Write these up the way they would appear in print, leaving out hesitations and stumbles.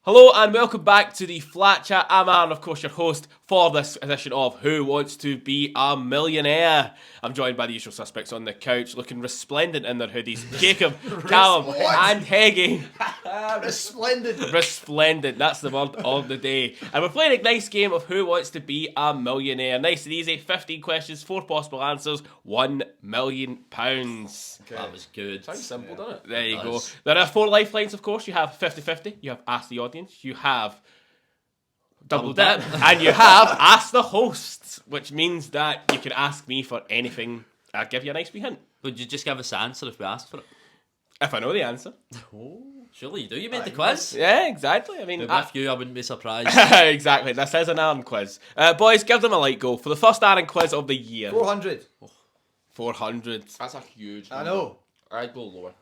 Hello and welcome back to the Flat Chat. I'm Aaron, of course, your host for this edition of Who Wants to Be a Millionaire? I'm joined by the usual suspects on the couch, looking resplendent in their hoodies. Jacob, Callum, and Heggy. Resplendent. Resplendent, that's the word of the day. And we're playing a nice game of Who Wants to Be a Millionaire? Nice and easy, 15 questions, 4 possible answers, £1 million. Okay. That was good. Sounds simple, doesn't it? There you go. There are 4 lifelines, of course. You have 50-50, you have Ask the Audience, you have Double Dip, and you have Ask the Host, which means that you can ask me for anything. I'll give you a nice wee hint. Would you just give us the answer if we asked for it? If I know the answer. Oh, surely you do. You made the quiz. Yeah, exactly. I mean, With you, I wouldn't be surprised. exactly. This is an Aaron quiz. Boys, give them a light go for the first Aaron quiz of the year. 400. 400. That's a huge I number. know. I'd go lower.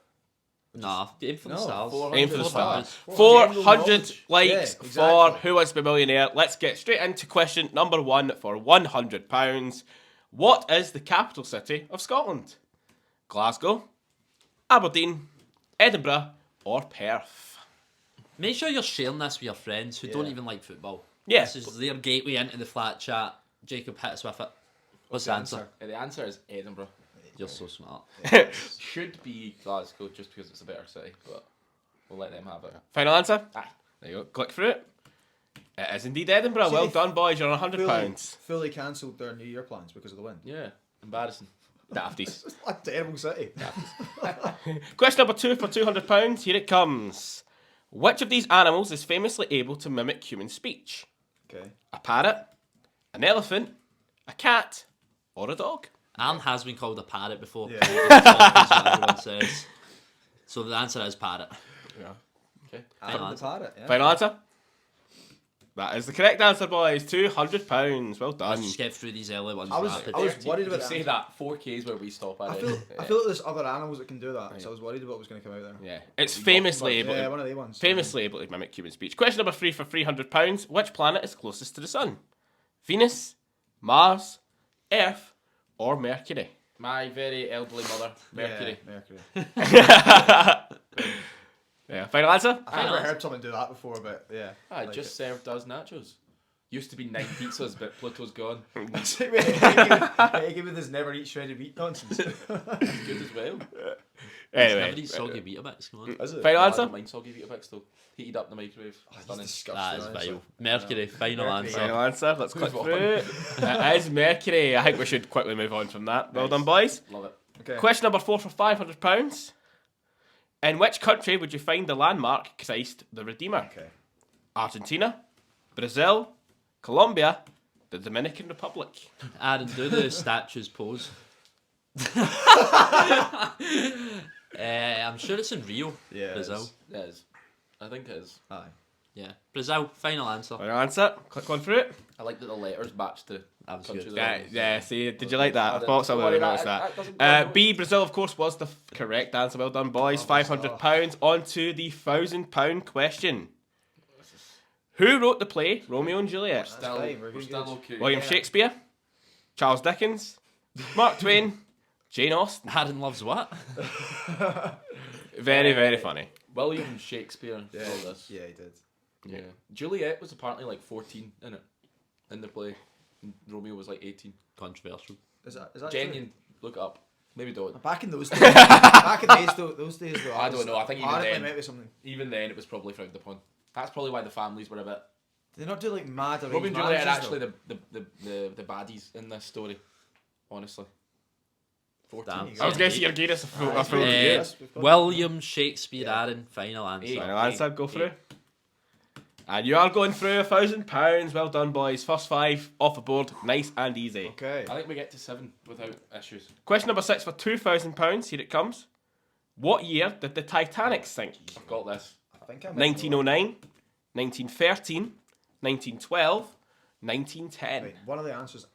Nah, aim for the stars. 400 Aim for the stars. stars. 400 knowledge. likes Yeah, for exactly. Who Wants to Be a Millionaire. Let's get straight into question number 1 for £100. What is the capital city of Scotland? Glasgow, Aberdeen, Edinburgh, or Perth? Make sure you're sharing this with your friends who don't even like football. Yeah. This is their gateway into the flat chat. Jacob, hit us with it. What's the answer? The answer is Edinburgh. You're so smart. Should be Glasgow just because it's a better city, but we'll let them have it. Final answer? Aye. There you go. Click through it. It is indeed Edinburgh. See, Well they done, boys. You're on £100. Fully cancelled their New Year plans because of the win. Yeah, embarrassing. Dafties. It's a terrible city. Question number 2 for £200. Here it comes. Which of these animals is famously able to mimic human speech? Okay. A parrot, an elephant, a cat, or a dog? Aaron has been called a parrot before. Yeah. That's what everyone says. So the answer is parrot. Yeah. Okay. Final The answer. parrot, yeah. Final answer? That is the correct answer, boys. £200. Well done. Let's just get through these early ones I was rapid. worried You about say that. that 4K is where we stop at I it. feel like there's other animals that can do that, so I was worried about what was going to come out there. Yeah. It's famously able Yeah, to, one of the ones. famously able to mimic human speech. Question number 3 for £300. Which planet is closest to the sun? Venus, Mars, Earth, or Mercury? My very elderly mother, Mercury. Yeah, Mercury. Yeah. Final answer? I've never heard someone do that before, but yeah. I like just it. served us nachos. Used to be 9 pizzas, but Pluto's gone. He gave me this never eat shredded wheat nonsense. Good as well. Anyway. Never eat soggy Weetabix, come on. Is it? Final I answer? don't mind soggy Weetabix though. Heated up in the microwave. Stunning. That is Disgusting. vile. Mercury, final Mercury. answer. Final answer. Let's click Move through it. It is Mercury. I think we should quickly move on from that. Well Nice. done, boys. Love it. Okay. Question number 4 for £500. In which country would you find the landmark Christ the Redeemer? Okay. Argentina, Brazil, Colombia, the Dominican Republic. Aaron, do the statues pose. I'm sure it's in Rio, Yeah. it Brazil. is. It is. I think it is. Aye. Yeah, Brazil, final answer. Final answer. Click on through it. I like that the letters match the That was country good. they're Yeah, in. yeah. See, did you like that? I Don't thought someone worry, would notice that. doesn't- B, Brazil, of course, was the correct answer. Well done, boys. £500. On to the £1,000 question. Who wrote the play Romeo and Juliet? Still, fine, we're we're good. still okay. William Shakespeare, Charles Dickens, Mark Twain, Jane Austen. Aaron loves what? Very, very funny. William Shakespeare. Yeah. All this. Yeah, he did. Yeah. Juliet was apparently like 14 in it, in the play. And Romeo was like 18. Controversial. Is that true? Genuine. Look it up. Maybe don't. Back in those days, those days though, I don't know, I think even apparently then- might be something. Even then, it was probably frowned upon. That's probably why the families were a bit. Did they not do like mad arranged Romeo and Juliet are marriages, actually though? the baddies in this story. Honestly. 14. Damn. I was guessing you're giving us a full Aye. review. Yes, we've got- William Shakespeare, Yeah. Aaron, final answer. Eight. Final answer, go through. And you are going through £1,000. Well done, boys. First 5 off the board. Nice and easy. Okay. I think we get to 7 without issues. Question number 6 for £2,000. Here it comes. What year did the Titanic sink? I've got this. I think I might 1909, 1913, 1912, 1910. Wait, one of the answers.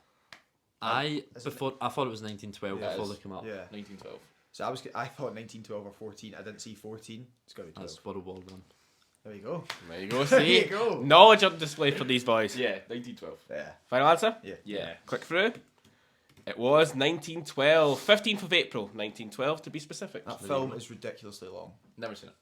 I thought it was 1912 Yeah, before it they came up. Yeah. 1912. So I thought 1912 or 14. I didn't see 14. It's got to be 12. That's World War One. There you go. There you go. There See? you go. Knowledge on display for these boys. Yeah, 1912. Yeah. Final answer? Yeah. Yeah. Click through. It was 1912. 15th of April, 1912 to be specific. That film is ridiculously long. Never seen it.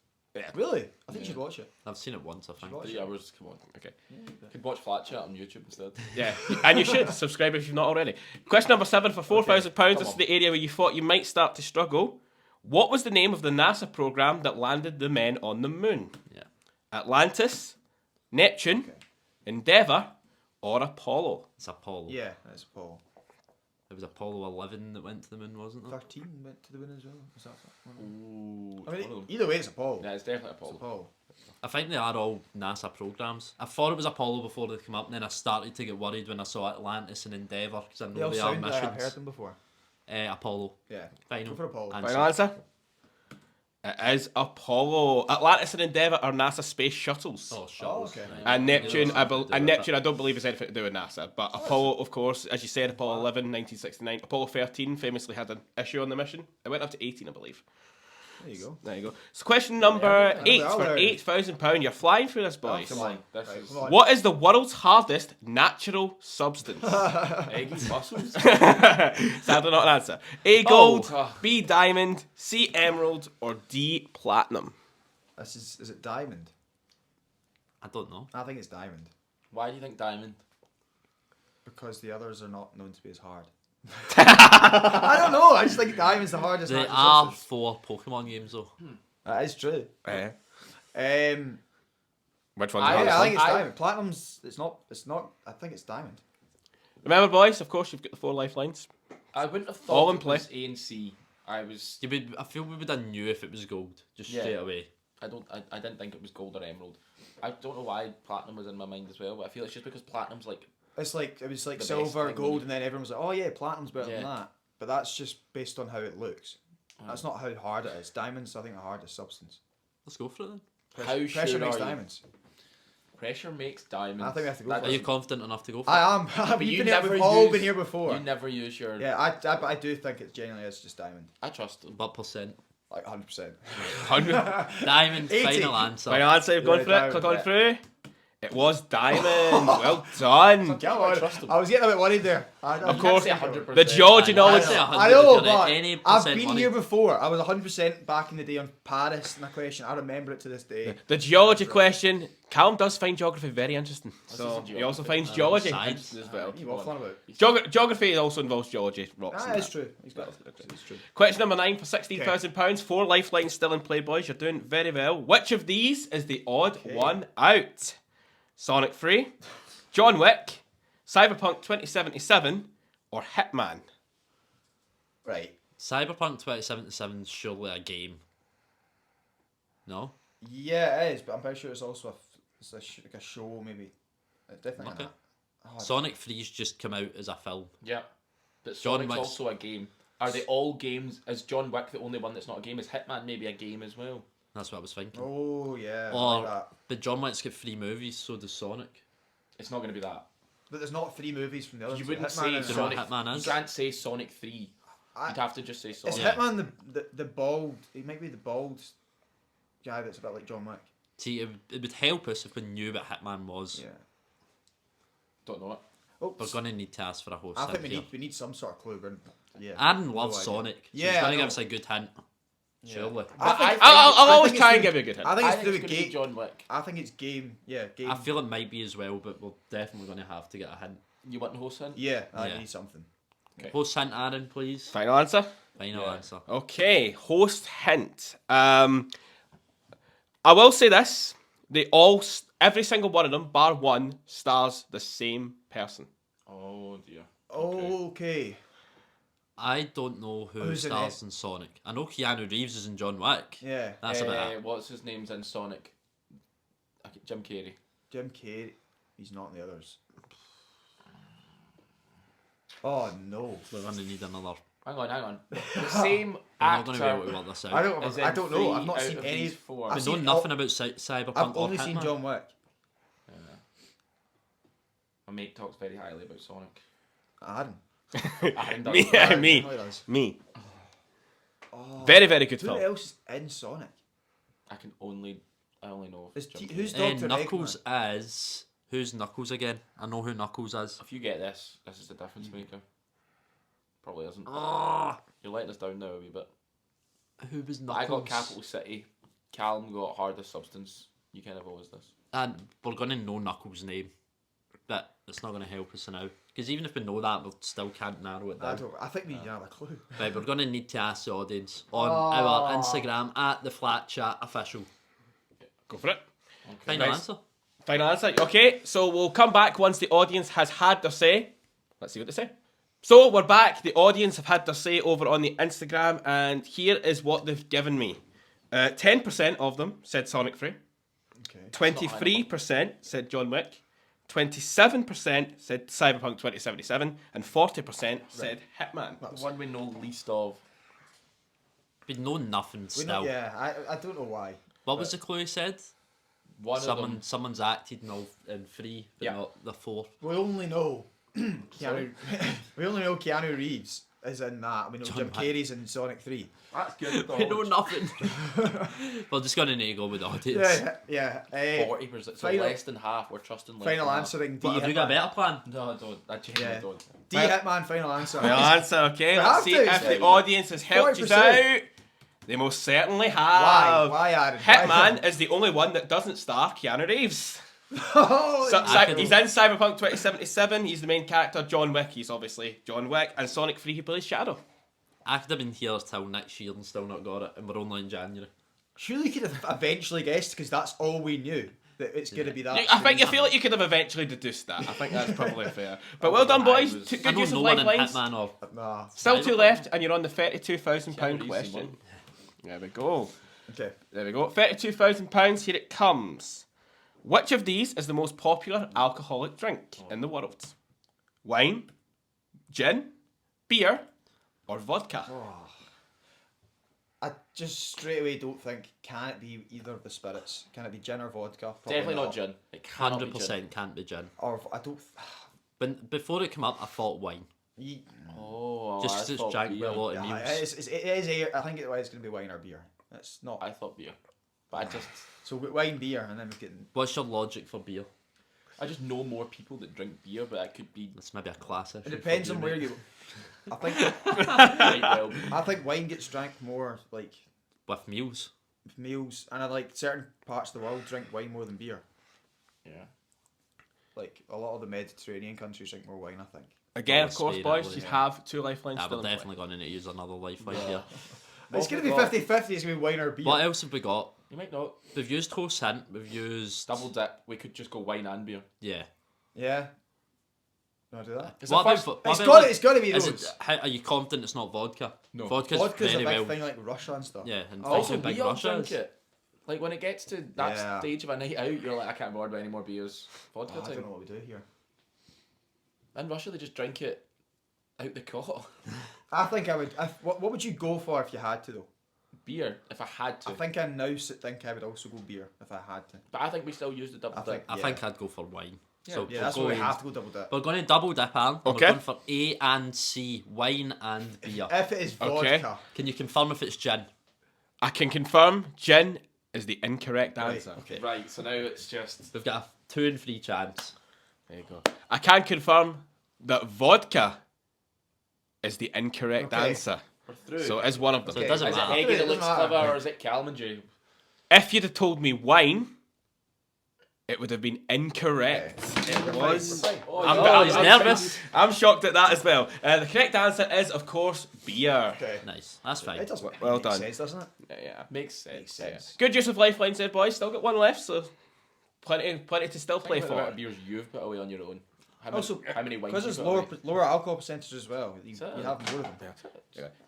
Really? I think you should watch it. I've seen it once, I think. watch 3 hours, come on. Okay. You could watch Flat Chat on YouTube instead. Yeah, and you should subscribe if you've not already. Question number 7 for £4,000. come This is on. the area where you thought you might start to struggle. What was the name of the NASA program that landed the men on the moon? Yeah. Atlantis, Neptune, Endeavour, or Apollo? It's Apollo. Yeah, that's Paul. It was Apollo 11 that went to the moon, wasn't it? 13 went to the win as well. Was that one? Ooh, I it's mean, one of them. either way, it's Apollo. Yeah, it's definitely It's Apollo. Apollo. I think they are all NASA programs. I thought it was Apollo before they came up, and then I started to get worried when I saw Atlantis and Endeavour, because I They know all they are sound like I've heard missions. them before. Apollo. Yeah. Final. Go for Apollo. Answer. Final answer? It is Apollo. Atlantis and Endeavour are NASA space shuttles. Oh, shuttles. okay. Right. And Neptune, Yeah, Neptune, I don't believe has anything to do with NASA. But Apollo, of course, as you said, Apollo 11, 1969. Apollo 13 famously had an issue on the mission. It went up to 18, I believe. There you go. There you go. So question number Yeah, 8 yeah, for yeah. £8,000. You're flying through this, boys. Come on. This Right, is come on. What is the world's hardest natural substance? eggy muscles. Sadly not an answer. A gold, Oh. B diamond, C emerald, or D platinum? This is it diamond? I don't know. I think it's diamond. Why do you think diamond? Because the others are not known to be as hard. I don't know. I just think diamond's the hardest. There natural are substance. 4 Pokemon games, though. That is true. Eh. I Which one's the hardest think one? it's diamond. Platinum's. It's not. It's not. I think it's diamond. Remember, boys, of course, you've got the 4 lifelines. I wouldn't have All thought in it play. was A and C. I feel we would have knew if it was gold, just Yeah. straight away. I didn't think it was gold or emerald. I don't know why platinum was in my mind as well, but I feel it's just because platinum's like It's like it was like The best silver, thing, gold, really. and then everyone was like, "Oh yeah, platinum's better than Yeah. that." But that's just based on how it looks. That's not how hard it is. Diamonds, I think, are the hardest substance. Let's go for it then. How Pressure sure makes are you? diamonds. Pressure makes diamonds. I think we have to go That for Are you it. confident enough to go for it? I am. But We've you been here, never we've all use- been here before. You never use your. Yeah, but I do think it genuinely is just diamond, I trust them. What percent? like 100%. 100. Diamond, 80. final answer. Final answer, you've gone Yeah, for it. diamond, Click on yeah. through. It was diamond. Well done. Come I on. trust them. I was getting a bit worried there. Of course, say the 100%. Georgian I always. say 100 I know, if you're but any I've percent been money. here before. I was 100% back in the day on Paris in a question. I remember it to this day. The geology question. Callum does find geography very interesting. So is he also geography. finds geology Science. interesting as well. What are you waffling about? Geography also involves geology. Rocks and That is that. true. It's true. Question number 9 for £16,000. 4 lifelines still in play, boys. You're doing very well. Which of these is the odd one out? Sonic 3, John Wick, Cyberpunk 2077, or Hitman? Right. Cyberpunk 2077 is surely a game. No? Yeah, it is, but I'm pretty sure it's also like a show, maybe. It's definitely Okay. not. Oh, Sonic 3's just come out as a film. Yeah. But John Sonic's Wick's- also a game. Are they all games? Is John Wick the only one that's not a game? Is Hitman maybe a game as well? That's what I was thinking. Oh, yeah. I Or, like that. but John Wick's got 3 movies, so does Sonic. It's not going to be that. But there's not 3 movies from the others. You so wouldn't Hitman say is- Do you know what Sonic. Hitman You is? can't say Sonic 3. I- You'd have to just say Is Sonic. Yeah. Hitman the bald? He might be the bald guy that's a bit like John Wick. See, it would help us if we knew what Hitman was. Yeah. Don't know it. Oh, We're going to need to ask for a host I think hint here. we need some sort of clue. But yeah. Aaron No loves idea. Sonic. So Yeah, he's I going to know. give us a good hint. Surely. I'll always it's try the- and give you a good hint. I think I it's to do think with it's going to be game. John Wick. I think it's game. Yeah, game. I feel it might be as well, but we're definitely going to have to get a hint. You want the host hint? Yeah, I Yeah. need something. Okay. Host hint, Aaron, please. Final answer? Final Yeah. answer. Okay, host hint. I will say this: every single one of them, bar one, stars the same person. Oh dear. Okay. I don't know who Who's in stars in Sonic. I know Keanu Reeves is in John Wick. Yeah. That's about it. What's his name's in Sonic? Jim Carrey. Jim Carrey. He's not in the others. Oh no. We're going to need another. Hang on. The same We're not going to be able actor. to work this out. I don't. is I in don't know. I've 3 not out seen of any. these 4. We I've know seen nothing about Cyberpunk I've or only seen Hitman. John Wick. My mate talks very highly about Sonic. Aaron. Aaron does. Me, Aaron me, definitely does. me. Oh. Very, very good Who film. else is in Sonic? I only know. Is Jim who's Carrey. Dr. Knuckles Eggman? is... Who's Knuckles again? I know who Knuckles is. If you get this is the difference maker. Probably isn't. Oh, You're letting us down now a wee bit. who was But Knuckles? I got Capital City Callum got hardest substance. You kind of always this. And we're going to know Knuckles' name, but it's not going to help us now. Because even if we know that, we still can't narrow it down. I think we have a clue. Right, we're going to need to ask the audience on our Instagram at the Flat Chat Official. Go for it. Final Nice. answer. Final answer. Okay, so we'll come back once the audience has had their say. Let's see what they say. So we're back. The audience have had their say over on the Instagram, and here is what they've given me. 10% of them said Sonic 3. Okay. 23% said John Wick. 27% said Cyberpunk 2077, and 40% said Hitman. The one we know least of. We know nothing still. I don't know why. What was the clue he said? One of them. Someone's acted in 3, but not the 4. We only know Keanu Reeves is in that. We know Jim Carrey's in Sonic 3. That's good. We know nothing. We're just going to need to go with the audience. Yeah. 40%. So Final- less than half. We're trusting less Final than half. answering D. But have you got a Hitman. better plan? No, I don't. I genuinely don't. D Hitman. Final answer. Final answer, okay. We Let's have see to. if the audience has helped you 40%. out. They most certainly have. Why, Aaron? Hitman is the only one that doesn't star Keanu Reeves. Oh, He's in Cyberpunk 2077. He's the main character. John Wick, he's obviously John Wick. And Sonic 3, he plays Shadow. I could have been here till next year and still not got it, and we're only in January. surely you could have eventually guessed because that's all we knew. That it's going to be that. I feel like you could have eventually deduced that. I think that's probably fair. But well done, boys. I Good know use no of one in lifelines. Hitman or... Nah. Still two left, and you're on the £32,000 Keanu question. Reeves, There we go. Okay. There we go. £32,000. Here it comes. Which of these is the most popular alcoholic drink in the world? Wine, gin, beer, or vodka? I just straight away don't think, can it be either of the spirits? Can it be gin or vodka? Probably Definitely not gin. It cannot be gin. 100% can't be gin. Or I don't. But before it came up, I thought wine. Oh, Just I 'cause it's thought drank with beer. a lot of Yeah, meals. it is. I think it's going to be wine or beer. It's not. I thought beer. But I just... So wine, beer, and then we can. What's your logic for beer? I just know more people that drink beer, but that could be... That's maybe a class issue. It depends for on beer, where mate. you. I think. Right, well, I think wine gets drank more like With meals. meals, and I like certain parts of the world drink wine more than beer. yeah. Like a lot of the Mediterranean countries drink more wine. I think. Again, Oh, of course, Spain, boys, Italy, you yeah. have two lifelines We're still in play. definitely going to need to use another lifeline here. It's going to be What 50-50. It's going to be wine or beer. What else have we got? You might not. We've used Host Hint. We've used... Double dip. We could just go wine and beer. Yeah. Yeah. You want to do that? It's What the about, first- what It's about, got like, it's got to be is those. it, how, are you confident it's not vodka? No. Vodka's, Vodka's a very big well... thing like Russia and stuff. Yeah, and Also, fucking big we all Russia drink is. it. Like when it gets to that Yeah. stage of a night out, you're like, I can't be bothered by any more beers. Vodka Oh, I time. don't know what we do here. In Russia, they just drink it out the cot. I think I would. What would you go for if you had to though? Beer, if I had to. I think I now think I would also go beer if I had to. But I think we still use the double I dip. think- I Yeah. think I'd go for wine. So Yeah, we're that's why we going- have to go double dip. We're going to double dip, Alan. and Okay. We're going for A and C, wine and beer. If it is vodka, Okay. Can you confirm if it's gin? I can confirm gin is the incorrect Right, answer. okay. Right, so now it's just... We've got a 2 in 3 chance. There you go. I can confirm that vodka is the incorrect Okay. answer. We're through. So it is one of them. So it doesn't is it matter. Heggie It that doesn't looks matter. clever, or is it Callum and Jay? If you'd have told me wine, it would have been incorrect. It was. Oh, he's nervous. I'm shocked at that as well. The correct answer is, of course, beer. Okay. Nice. That's fine. It does Well make done. sense, doesn't it? Yeah. Makes sense. Makes sense. Good use of lifelines there, boys. Still got one left, so plenty to still play Think about the amount for. of beers you've put away on your own. Also, How many wines because you it's put lower away? alcohol percentage as well. You it? have more of them.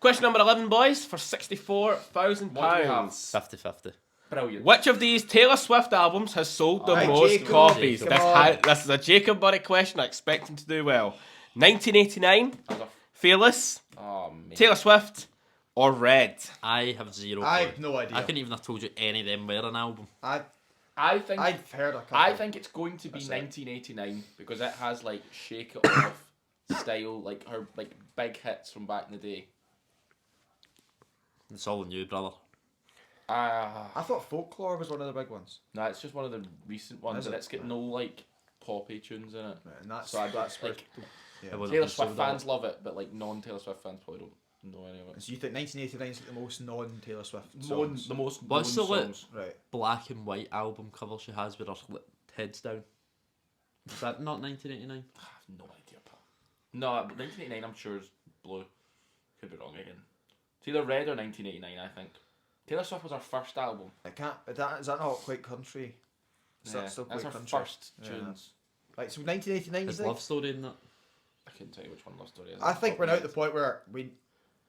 Question number 11, boys, for £64,000. What do we have? 50-50. Brilliant. Which of these Taylor Swift albums has sold the Alright, most Jacob. copies? Come on. This is a Jacob Buddy question. I expect him to do well. 1989, Fearless. Fearless, Oh, man. Taylor Swift, or Red? I have zero I clue. have no idea. I couldn't even have told you any of them were an album. I think I've heard a couple. I think it's going to be That's it. 1989 because it has like Shake It Off style, like her like big hits from back in the day. It's all new, brother. I thought Folklore was one of the big ones. No, it's just one of the recent ones, Is and it? it's got no like poppy tunes in it. Right, and that's So I don't that's where. like Yeah. It wouldn't Taylor have Swift sold fans love it, but like non-Taylor Swift fans probably don't. know any of it. So you think 1989 is the most non-Taylor Swift Known, songs? the most What's known the lit- songs. Right. Black and white album cover she has with her heads down. Is that not 1989? I have no idea, pal. No, but 1989 I'm sure is blue. Could be wrong again. It's either red or 1989, I think. Taylor Swift was our first album. I can't. Is that not quite country? Is that still that's quite our country? first Yeah. tunes. Right. So 1989. You Is think? Love Story in that? I couldn't tell you which one Love Story is. I think we're now at the point where we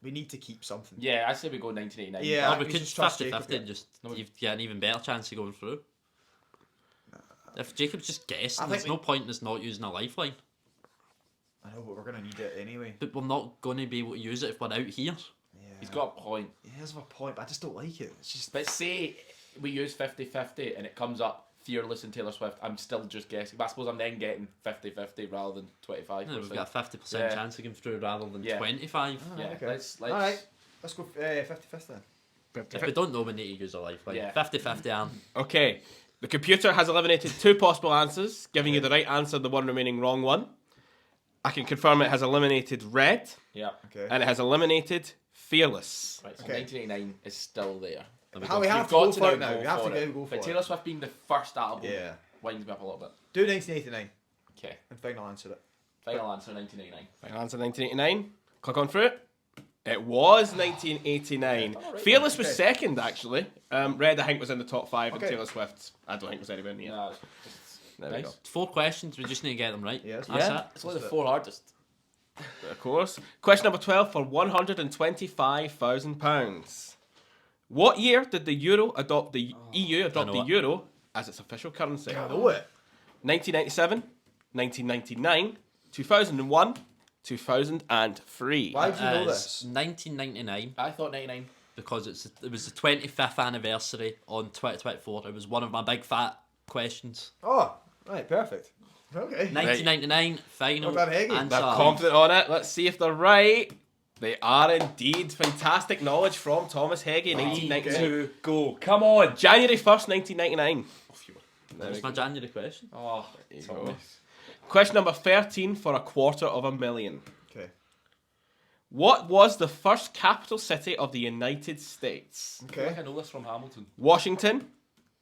need to keep something. Yeah, I say we go 1989. Yeah. Or we we could just trust 50-50 Jacob, and just you've get an even better chance of going through. If Jacob's just guessing, I there's think no point in us not using a lifeline. I know, but we're gonna need it anyway. But we're not going to be able to use it if we're out here. Yeah. He's got a point. He has a point, but I just don't like it. It's just. But say we use 50-50 and it comes up Fearless and Taylor Swift, I'm still just guessing. But I suppose I'm then getting 50-50 rather than 25%. Yeah, we've got a 50% Yeah. chance of going through rather than Yeah. 25. Yeah, okay. let's All right. Let's go 50-50 then. If we don't know, we need to use a lifeline. Yeah. 50-50, Aaron. Okay. The computer has eliminated 2 possible answers, giving you the right answer and the one remaining wrong one. I can confirm it has eliminated red, Yeah. Okay. and it has eliminated fearless. Right, so Okay. 1989 is still there. How we have We've to go got to for now it now. go We have for to it. go for But it. Taylor Swift being the first album Yeah. winds me up a little bit. Do 1989 Okay. and final answer it. Final answer 1989. Final answer 1989. Click on through it. It was 1989. Yeah, alright, Fearless was okay. second, actually. Red, I think, was in the top 5, and Okay. Taylor Swift, I don't think was anywhere near. Yeah, There we nice. go. 4 questions, we just need to get them right. Yeah, that's That's Yeah. it. It's only the 4 hardest. Of course. Question number 12 for £125,000. What year did the euro adopt the EU adopt know the it. euro as its official currency? I know it. 1997, 1999, 2001, 2003. Why do you know It's this? 1999 I thought 99. because it was the 25th anniversary on 2024. It was one of my big fat questions. Oh, right, perfect. Okay. 1999 final What about Heggie? answer. They're confident on it. Let's see if they're right. They are indeed. Fantastic knowledge from Thomas Heggie, 1992. To go. Come on. January 1st, 1999. That was my January question. Oh, you Thomas. go. Question number 13 for $250,000. Okay. What was the first capital city of the United States? I feel like Okay. I know this from Hamilton. Washington,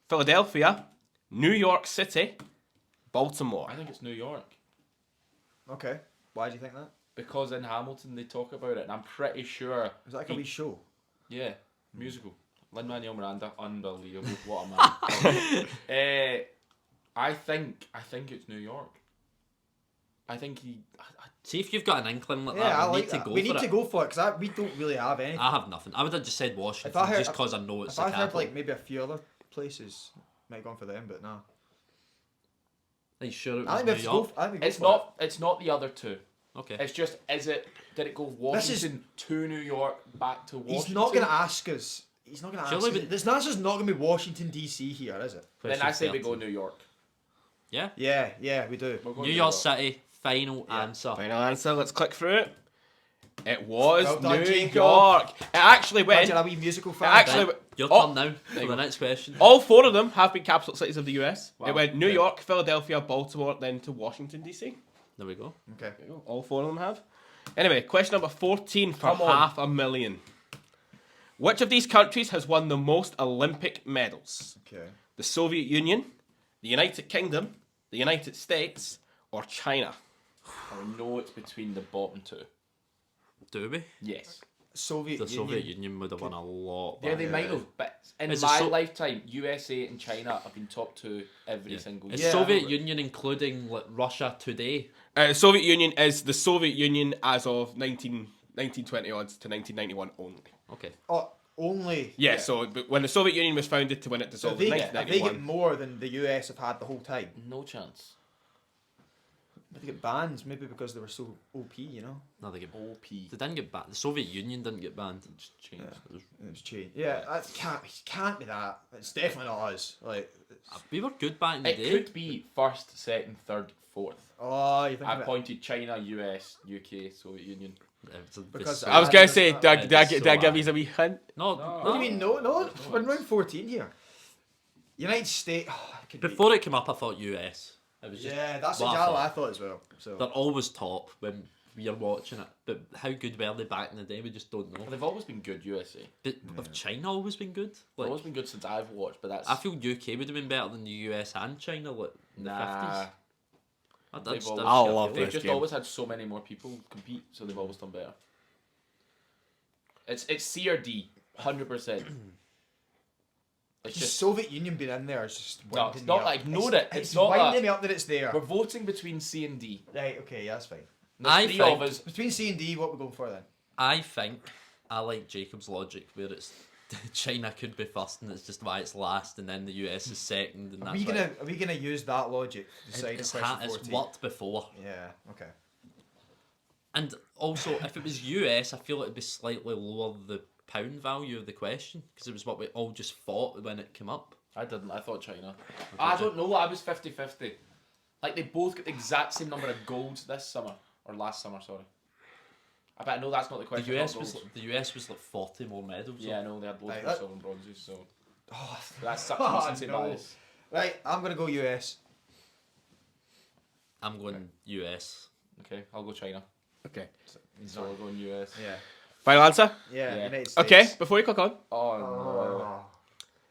Philadelphia, New York City, Baltimore. I think it's New York. Okay. Why do you think that? Because in Hamilton they talk about it, and I'm pretty sure. Was that like a wee show? Yeah, musical. Lin-Manuel Miranda, unbelievable. What a man. I think it's New York. I think he. See if you've got an inkling like Yeah, that. I We like need to that. go We for need it. to go for it because we don't really have anything. I have nothing. I would have just said Washington If I heard- just because I know it's If the I heard capital. like maybe a few other places, might have gone for them, but no. Are you sure it I was think New we have to go. York? I think we go It's for not. It's not the other two. Okay. It's just. Did it go Washington to New York back to it. Washington? He's not going to ask us. He's not going to ask Surely us. This answer's not going to be Washington DC here, is it? Then I Question say we 13. go New York. Yeah. Yeah, we do. We'll go New York City, final answer. Final answer. Let's click through it. It was Well done, New Jacob. York. It actually went. Imagine a wee musical fan. Actually, Right, your oh, turn now for the next question. all 4 of them have been capital cities of the US. Wow. It went New Okay. York, Philadelphia, Baltimore, then to Washington, D.C. There we go. Okay. There you go. All 4 of them have. Anyway, question number 14 for Come on. $500,000. Which of these countries has won the most Olympic medals? Okay. The Soviet Union, the United Kingdom, the United States, or China? I know it's between the bottom 2. Do we? Yes. Soviet The Union. Soviet Union would have won a lot. Yeah, back they then. might have, but in Is it my so- lifetime, USA and China have been top 2 every Yeah. single Is year. Yeah. Soviet Union including like Russia today? Soviet Union is the Soviet Union as of 1920 odds to 1991 only. Okay. Oh, only. Yeah, so but when the Soviet Union was founded to when it So dissolved in they get 1991. more than the US have had the whole time. No chance. But they get banned maybe because they were so OP, you know. No, they get. OP. They didn't get banned. The Soviet Union didn't get banned. It's changed. It was- It was changed. Yeah, that can't be that. It's definitely not us. Like, we were good back in the It day. could be first, second, third, fourth. oh, you think I of it? pointed China, US, UK, Soviet Union. It's Because I was going to say, It's did I so give hard. you a wee hint? No, No. What do you mean? No. We're in round 14 here. United States. Oh, it could be- Before it came up, I thought US. It was just Yeah, that's what I exactly what thought. I thought as well. So They're always top when we're watching it. But how good were they back in the day? We just don't know. Well, they've always been good, USA. But have China always been good? They've Like, always been good since I've watched, but that's... I feel UK would have been better than the US and China like in the 50s. They've always- I love They've this just game. always had so many more people compete, so they've always done better. It's C or D, 100%. It's The just Soviet Union being in there is just no, winding it's me not up. like ignore it. It's not winding that. me up that it's there. We're voting between C and D. Right, okay, yeah, that's fine. There's I three think- of us. Between C and D, what are we going for then? I think I like Jacob's logic where it's China could be first and it's just why it's last and then the US is second and Are that's we why gonna use that logic to decide it's, on question it's 14? worked before. Yeah, okay. And also, if it was US, I feel it'd be slightly lower the pound value of the question because it was what we all just thought when it came up. I didn't. I thought China. I don't know. I was 50-50. Like they both got the exact same number of golds this summer or last summer. Sorry. I bet I know that's not the question. The US not was golds. the US was like 40 more medals. Yeah, I know they had loads Right, more that- silver and bronzes. So Oh, that's such Oh, recency no. bias. right, I'm gonna go US. I'm going US. Okay, I'll go China. Okay. So we're going US. Yeah. Final answer? Yeah, Yeah. United States. Okay, before you click on, Oh no. Oh.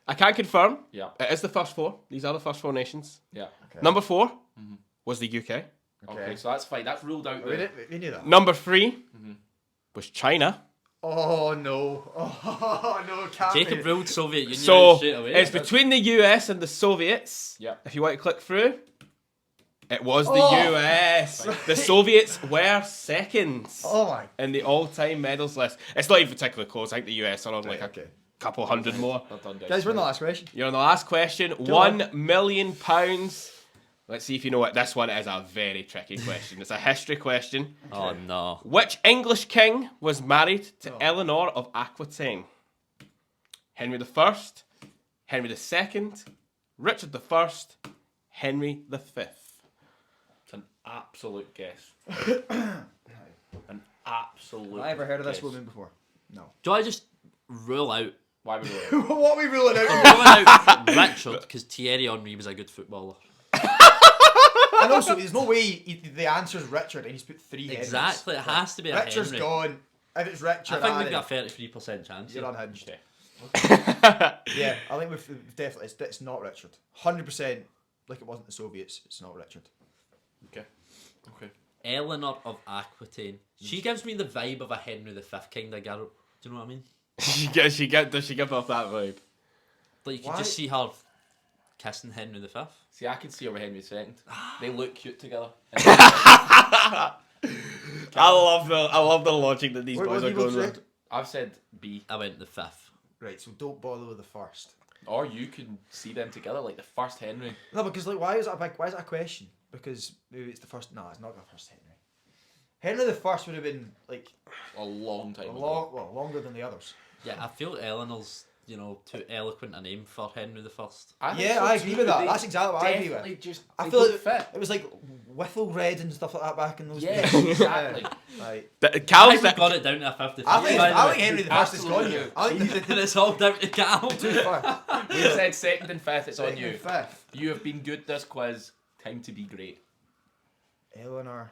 I can confirm Yeah. it is the first four. These are the first four nations. Yeah. Okay. Number 4 Mhm. was the UK. Okay, so that's fine. That's ruled out. We, There. we knew that. Number 3 Mhm. was China. Oh no. Oh no, can't Jacob be. ruled Soviet Union So straight away. it's between the US and the Soviets. Yeah. If you want to click through, it was the Oh, US. right. The Soviets were second Oh my. in the all-time medals list. It's not even particularly close. I think the US are on like Right, okay. a couple hundred more. Not done, Guys, we're in the last question. You're on the last question. £1 million. Let's see if you know it. This one is a very tricky question. It's a history question. Oh no. Which English king was married to Oh. Eleanor of Aquitaine? Henry I, Henry II, Richard I, Henry V. It's an absolute guess. An absolute. Have I ever heard of this guess. woman before? No. Do I just rule out Why we go? What are we ruling out? rule out Richard because Thierry Henry was a good footballer? And also, there's no way the answer's Richard and he's put 3 Henrys. Exactly, it has to be a Richard's Henry. gone. If it's Richard, I think we've Aaron, got a 33% chance. you're here. unhinged. Yeah. Yeah, I think we've definitely. It's not Richard. 100%. Like it wasn't the Soviets. It's not Richard. Okay. Okay. Eleanor of Aquitaine. She gives me the vibe of a Henry V kind of girl. Do you know what I mean? Does she give off that vibe? Like you could Why? just see her kissing Henry V. See, I can see over Henry II. They look cute together. I love the logic that these What boys have are you both going said? with. I've said B. I went the 5th. Right, so don't bother with the first. Or you can see them together, like the first Henry. No, because like, why is that a question? Because maybe it's the first. No, it's not the first Henry. Henry the First would have been like A long time ago. longer than the others. Yeah, I feel Eleanor's, too eloquent a name for Henry the First. I think Yeah, so I agree too. with that. They That's exactly what I agree definitely with. Just, I they feel don't like fit. it was like Whiffle Red and stuff like that back in those Yeah, days. exactly. Right. Cal's I've got it down to a 50. I think Henry the First is gone here. I think the And it's all down to Cal. too far. We said second and fifth. It's on Second you. and fifth. You have been good this quiz. Time to be great. Eleanor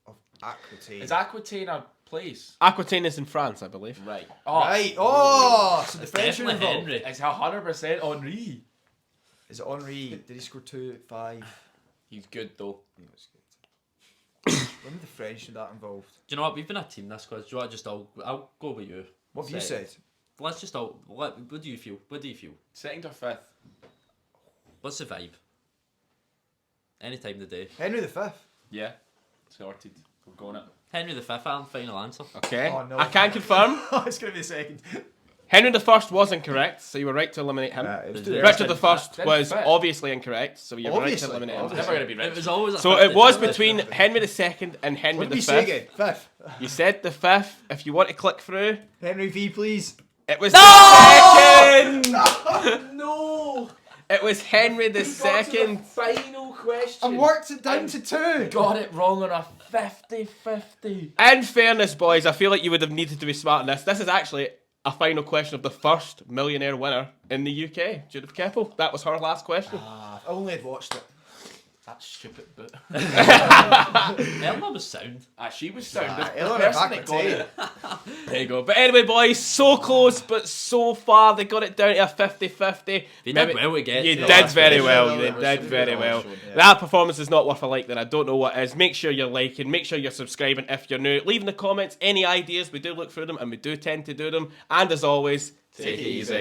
of Aquitaine. Is Aquitaine a place? Aquitaine is in France, I believe. Right. Right. Oh, so the It's French are definitely involved. Henry. It's 100% Henri. Is it Henri? Did he score 2, 5? He's good though. He was good. When did the French that involved? Do you know what? We've been a team this quiz. Do you want I'll go with you. What have you said? Let's just what do you feel? What do you feel? Second or fifth? What's the vibe? Any time of the day. Henry the Fifth. Yeah. Sorted. We're going it. Henry V, Alan, final answer. Okay. Oh, no. I can confirm. It's gonna be the second. Henry I was incorrect, so you were right to eliminate him. It was Yeah. Richard Didn't I was fit. obviously incorrect, so you were right to Obviously, eliminate him. It's never going to be It rich. was always a So it was 50-50. between Henry II and Henry What did we V. say again? Fifth. You said the 5th. If you want to click through, Henry V, please. it was the 2nd! No! It was Henry the Got to the 2nd. final question. I worked it down to 2. Got it wrong on a 50-50. In fairness, boys, I feel like you would have needed to be smart on this. This is actually a final question of the first Millionaire winner in the UK, Judith Keppel. That was her last question. If only I'd watched it. That's skip it, but Eleanor was sound. she was sound. The Eleanor person back that got it. There you go. But anyway, boys, so close, but so far. They got it down to a 50-50. They did well to get You to did that. very pretty well. well, You yeah. did very well. Yeah. That performance is not worth a like, then I don't know what is. Make sure you're liking. Make sure you're subscribing if you're new. Leave in the comments any ideas. We do look through them, and we do tend to do them. And as always, Take it easy.